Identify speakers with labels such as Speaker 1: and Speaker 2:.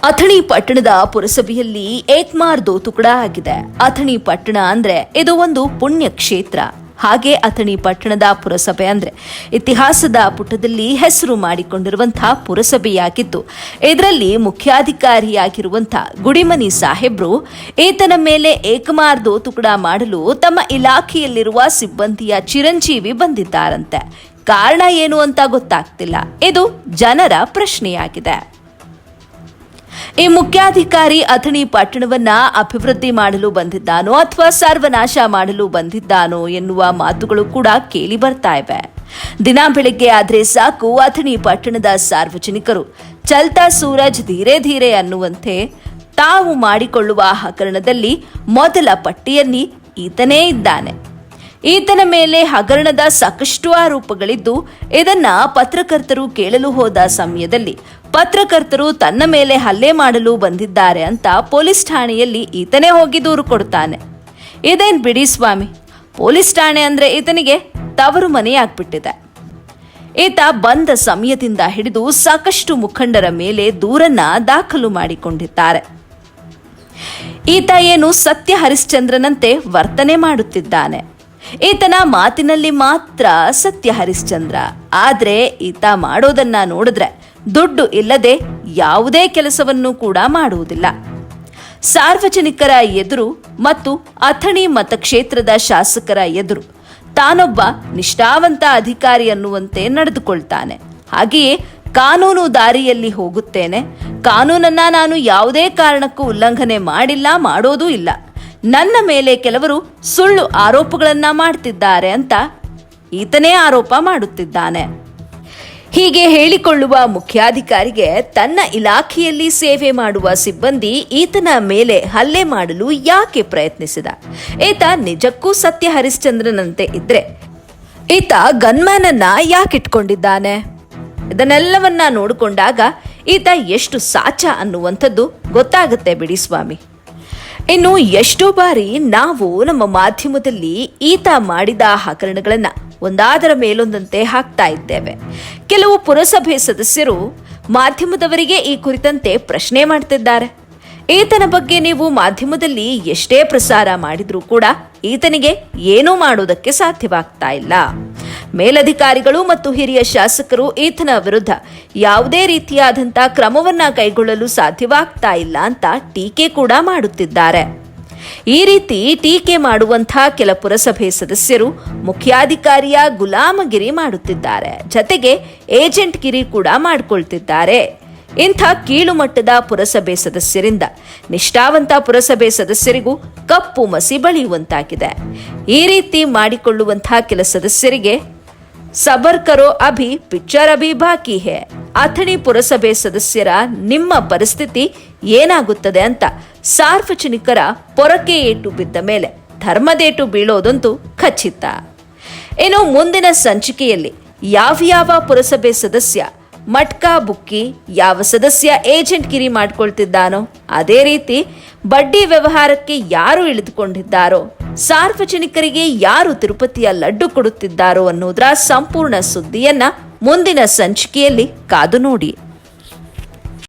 Speaker 1: ಅಥಣಿ ಪಟ್ಟಣದ ಪುರಸಭೆಯಲ್ಲಿ ಏಕ್ಮಾರ್ ದೋ ತುಕಡ ಆಗಿದೆ. ಅಥಣಿ ಪಟ್ಟಣ ಅಂದ್ರೆ ಇದು ಒಂದು ಪುಣ್ಯ ಕ್ಷೇತ್ರ. ಹಾಗೆ ಅಥಣಿ ಪಟ್ಟಣದ ಪುರಸಭೆ ಅಂದ್ರೆ ಇತಿಹಾಸದ ಪುಟದಲ್ಲಿ ಹೆಸರು ಮಾಡಿಕೊಂಡಿರುವಂತಹ ಪುರಸಭೆಯಾಗಿದ್ದು, ಇದರಲ್ಲಿ ಮುಖ್ಯಾಧಿಕಾರಿಯಾಗಿರುವಂತಹ ಗುಡಿಮನಿ ಸಾಹೇಬ್ರು ಈತನ ಮೇಲೆ ಏಕಮಾರ್ ದೋ ತುಕಡ ಮಾಡಲು ತಮ್ಮ ಇಲಾಖೆಯಲ್ಲಿರುವ ಸಿಬ್ಬಂದಿಯ ಚಿರಂಜೀವಿ ಬಂದಿದ್ದಾರಂತೆ. ಕಾರಣ ಏನು ಅಂತ ಗೊತ್ತಾಗ್ತಿಲ್ಲ. ಇದು ಜನರ ಪ್ರಶ್ನೆಯಾಗಿದೆ. ಈ ಮುಖ್ಯಾಧಿಕಾರಿ ಅಥಣಿ ಪಟ್ಟಣವನ್ನ ಅಭಿವೃದ್ಧಿ ಮಾಡಲು ಬಂದಿದ್ದಾನೋ ಅಥವಾ ಸರ್ವನಾಶ ಮಾಡಲು ಬಂದಿದ್ದಾನೋ ಎನ್ನುವ ಮಾತುಗಳು ಕೂಡ ಕೇಳಿ ಬರ್ತಾ ಇವೆ. ದಿನ ಬೆಳಿಗ್ಗೆ ಆದ್ರೆ ಸಾಕು ಅಥಣಿ ಪಟ್ಟಣದ ಸಾರ್ವಜನಿಕರು ಚಲ್ತಾ ಸೂರಜ್ ಧೀರೆ ಧೀರೆ ಅನ್ನುವಂತೆ ತಾವು ಮಾಡಿಕೊಳ್ಳುವ ಹಗರಣದಲ್ಲಿ ಮೊದಲ ಪಟ್ಟಿಯಲ್ಲಿ ಈತನೇ ಇದ್ದಾನೆ. ಈತನ ಮೇಲೆ ಹಗರಣದ ಸಾಕಷ್ಟು ಆರೋಪಗಳಿದ್ದು, ಇದನ್ನ ಪತ್ರಕರ್ತರು ಕೇಳಲು ಹೋದ ಸಮಯದಲ್ಲಿ ಪತ್ರಕರ್ತರು ತನ್ನ ಮೇಲೆ ಹಲ್ಲೆ ಮಾಡಲು ಬಂದಿದ್ದಾರೆ ಅಂತ ಪೊಲೀಸ್ ಠಾಣೆಯಲ್ಲಿ ಈತನೇ ಹೋಗಿ ದೂರು ಕೊಡ್ತಾನೆ. ಇದೇನ್ ಬಿಡಿ ಸ್ವಾಮಿ, ಪೊಲೀಸ್ ಠಾಣೆ ಅಂದ್ರೆ ಈತನಿಗೆ ತವರು ಮನೆಯಾಗ್ಬಿಟ್ಟಿದೆ. ಈತ ಬಂದ ಸಮಯದಿಂದ ಹಿಡಿದು ಸಾಕಷ್ಟು ಮುಖಂಡರ ಮೇಲೆ ದೂರನ್ನ ದಾಖಲು ಮಾಡಿಕೊಂಡಿದ್ದಾರೆ. ಈತ ಏನು ಸತ್ಯ ಹರಿಶ್ಚಂದ್ರನಂತೆ ವರ್ತನೆ ಮಾಡುತ್ತಿದ್ದಾನೆ. ಈತನ ಮಾತಿನಲ್ಲಿ ಮಾತ್ರ ಸತ್ಯ ಹರಿಶ್ಚಂದ್ರ, ಆದ್ರೆ ಈತ ಮಾಡೋದನ್ನ ನೋಡಿದ್ರೆ ದುಡ್ಡು ಇಲ್ಲದೆ ಯಾವುದೇ ಕೆಲಸವನ್ನು ಕೂಡ ಮಾಡುವುದಿಲ್ಲ. ಸಾರ್ವಜನಿಕರ ಎದುರು ಮತ್ತು ಅಥಣಿ ಮತಕ್ಷೇತ್ರದ ಶಾಸಕರ ಎದುರು ತಾನೊಬ್ಬ ನಿಷ್ಠಾವಂತ ಅಧಿಕಾರಿ ಅನ್ನುವಂತೆ ನಡೆದುಕೊಳ್ತಾನೆ. ಹಾಗೆಯೇ ಕಾನೂನು ದಾರಿಯಲ್ಲಿ ಹೋಗುತ್ತೇನೆ, ಕಾನೂನನ್ನ ನಾನು ಯಾವುದೇ ಕಾರಣಕ್ಕೂ ಉಲ್ಲಂಘನೆ ಮಾಡಿಲ್ಲ, ಮಾಡೋದೂ ಇಲ್ಲ, ನನ್ನ ಮೇಲೆ ಕೆಲವರು ಸುಳ್ಳು ಆರೋಪಗಳನ್ನ ಮಾಡ್ತಿದ್ದಾರೆ ಅಂತ ಈತನೇ ಆರೋಪ ಮಾಡುತ್ತಿದ್ದಾನೆ. ಹೀಗೆ ಹೇಳಿಕೊಳ್ಳುವ ಮುಖ್ಯಾಧಿಕಾರಿಗೆ ತನ್ನ ಇಲಾಖೆಯಲ್ಲಿ ಸೇವೆ ಮಾಡುವ ಸಿಬ್ಬಂದಿ ಈತನ ಮೇಲೆ ಹಲ್ಲೆ ಮಾಡಲು ಯಾಕೆ ಪ್ರಯತ್ನಿಸಿದ? ಈತ ನಿಜಕ್ಕೂ ಸತ್ಯ ಹರಿಶ್ಚಂದ್ರನಂತೆ ಇದ್ರೆ ಈತ ಗನ್ಮ್ಯಾನ್ ಅನ್ನ ಯಾಕಿಟ್ಕೊಂಡಿದ್ದಾನೆ? ಇದನ್ನೆಲ್ಲವನ್ನ ನೋಡಿಕೊಂಡಾಗ ಈತ ಎಷ್ಟು ಸಾಚ ಅನ್ನುವಂಥದ್ದು ಗೊತ್ತಾಗುತ್ತೆ ಬಿಡಿ ಸ್ವಾಮಿ. ಇನ್ನು ಎಷ್ಟೋ ಬಾರಿ ನಾವು ನಮ್ಮ ಮಾಧ್ಯಮದಲ್ಲಿ ಈತ ಮಾಡಿದ ಹಗರಣಗಳನ್ನ ಒಂದಾದರ ಮೇಲೊಂದಂತೆ ಹಾಕ್ತಾ ಇದ್ದೇವೆ. ಕೆಲವು ಪುರಸಭೆ ಸದಸ್ಯರು ಮಾಧ್ಯಮದವರಿಗೆ ಈ ಕುರಿತಂತೆ ಪ್ರಶ್ನೆ ಮಾಡ್ತಿದ್ದಾರೆ. ಈತನ ಬಗ್ಗೆ ನೀವು ಮಾಧ್ಯಮದಲ್ಲಿ ಎಷ್ಟೇ ಪ್ರಸಾರ ಮಾಡಿದ್ರೂ ಕೂಡ ಈತನಿಗೆ ಏನೂ ಮಾಡೋದಕ್ಕೆ ಸಾಧ್ಯವಾಗ್ತಾ ಇಲ್ಲ. ಮೇಲಧಿಕಾರಿಗಳು ಮತ್ತು ಹಿರಿಯ ಶಾಸಕರು ಈತನ ವಿರುದ್ಧ ಯಾವುದೇ ರೀತಿಯಾದಂತಹ ಕ್ರಮವನ್ನ ಕೈಗೊಳ್ಳಲು ಸಾಧ್ಯವಾಗ್ತಾ ಇಲ್ಲ ಅಂತ ಟೀಕೆ ಕೂಡ ಮಾಡುತ್ತಿದ್ದಾರೆ. ಈ ರೀತಿ ಟೀಕೆ ಮಾಡುವಂತಹ ಕೆಲ ಪುರಸಭೆ ಸದಸ್ಯರು ಮುಖ್ಯಾಧಿಕಾರಿಯ ಗುಲಾಮಗಿರಿ ಮಾಡುತ್ತಿದ್ದಾರೆ, ಜತೆಗೆ ಏಜೆಂಟ್ ಗಿರಿ ಕೂಡ ಮಾಡಿಕೊಳ್ತಿದ್ದಾರೆ. ಇಂಥ ಕೀಳುಮಟ್ಟದ ಪುರಸಭೆ ಸದಸ್ಯರಿಂದ ನಿಷ್ಠಾವಂತ ಪುರಸಭೆ ಸದಸ್ಯರಿಗೂ ಕಪ್ಪು ಮಸಿ ಬಳಿಯುವಂತಾಗಿದೆ. ಈ ರೀತಿ ಮಾಡಿಕೊಳ್ಳುವಂತಹ ಕೆಲ ಸದಸ್ಯರಿಗೆ ಸಬರ್ ಕರೋ ಅಭಿ ಪಿಕ್ಚರ್ ಅಭಿ ಬಾಕಿ ಹೇ. ಅಥಣಿ ಪುರಸಭೆ ಸದಸ್ಯರ ನಿಮ್ಮ ಪರಿಸ್ಥಿತಿ ಏನಾಗುತ್ತದೆ ಅಂತ ಸಾರ್ವಜನಿಕರ ಪೊರಕೆ ಏಟು ಬಿದ್ದ ಮೇಲೆ ಧರ್ಮದೇಟು ಬೀಳೋದಂತೂ ಖಚಿತ. ಇನ್ನು ಮುಂದಿನ ಸಂಚಿಕೆಯಲ್ಲಿ ಯಾವ ಪುರಸಭೆ ಸದಸ್ಯ ಮಟ್ಕಾ ಬುಕ್ಕಿ, ಯಾವ ಸದಸ್ಯ ಏಜೆಂಟ್ ಗಿರಿ ಮಾಡ್ಕೊಳ್ತಿದ್ದಾನೋ, ಅದೇ ರೀತಿ ಬಡ್ಡಿ ವ್ಯವಹಾರಕ್ಕೆ ಯಾರು ಇಳಿದುಕೊಂಡಿದ್ದಾರೋ, ಸಾರ್ವಜನಿಕರಿಗೆ ಯಾರು ತಿರುಪತಿಯ ಲಡ್ಡು ಕೊಡುತ್ತಿದ್ದಾರೋ ಅನ್ನೋದರ ಸಂಪೂರ್ಣ ಸುದ್ದಿಯನ್ನ ಮುಂದಿನ ಸಂಚಿಕೆಯಲ್ಲಿ ಕಾದು ನೋಡಿ.